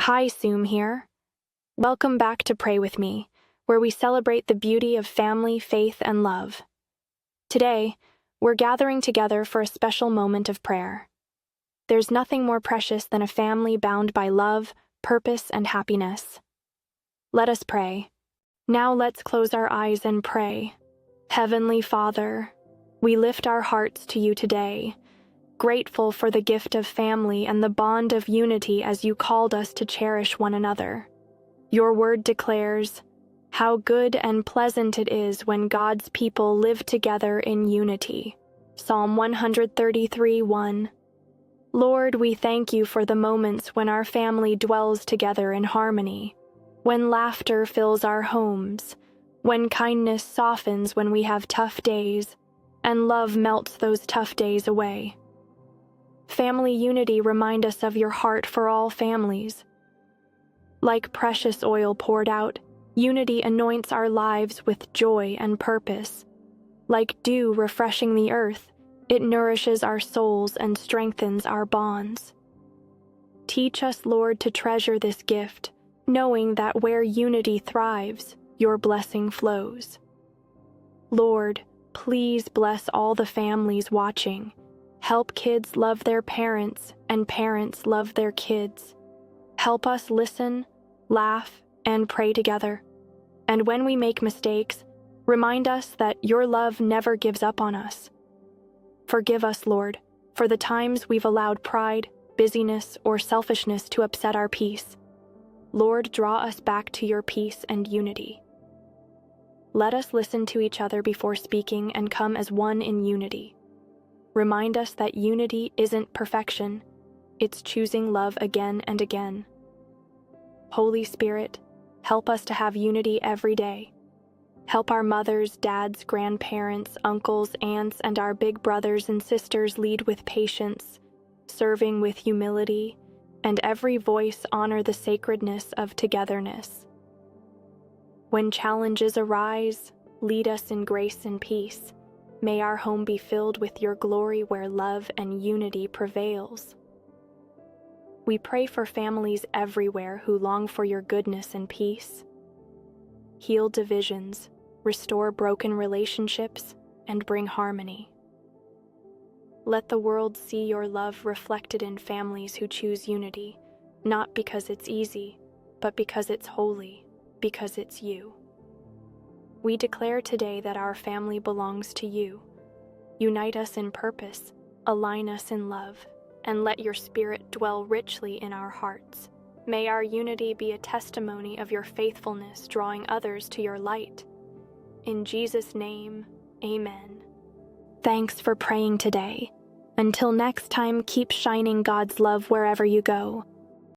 Hi, Soom here. Welcome back to Pray With Me, where we celebrate the beauty of family, faith, and love. Today, we're gathering together for a special moment of prayer. There's nothing more precious than a family bound by love, purpose, and happiness. Let us pray. Now let's close our eyes and pray. Heavenly Father, we lift our hearts to you today, grateful for the gift of family and the bond of unity as you called us to cherish one another. Your word declares, "How good and pleasant it is when God's people live together in unity." Psalm 133:1. Lord, we thank you for the moments when our family dwells together in harmony, when laughter fills our homes, when kindness softens when we have tough days, and love melts those tough days away. Family unity reminds us of your heart for all families. Like precious oil poured out, unity anoints our lives with joy and purpose. Like dew refreshing the earth, it nourishes our souls and strengthens our bonds. Teach us, Lord, to treasure this gift, knowing that where unity thrives, your blessing flows. Lord, please bless all the families watching. Help kids love their parents and parents love their kids. Help us listen, laugh, and pray together. And when we make mistakes, remind us that your love never gives up on us. Forgive us, Lord, for the times we've allowed pride, busyness, or selfishness to upset our peace. Lord, draw us back to your peace and unity. Let us listen to each other before speaking and come as one in unity. Remind us that unity isn't perfection, it's choosing love again and again. Holy Spirit, help us to have unity every day. Help our mothers, dads, grandparents, uncles, aunts, and our big brothers and sisters lead with patience, serving with humility, and every voice honor the sacredness of togetherness. When challenges arise, lead us in grace and peace. May our home be filled with your glory where love and unity prevails. We pray for families everywhere who long for your goodness and peace. Heal divisions, restore broken relationships, and bring harmony. Let the world see your love reflected in families who choose unity, not because it's easy, but because it's holy, because it's you. We declare today that our family belongs to you. Unite us in purpose, align us in love, and let your Spirit dwell richly in our hearts. May our unity be a testimony of your faithfulness, drawing others to your light. In Jesus' name, amen. Thanks for praying today. Until next time, keep shining God's love wherever you go.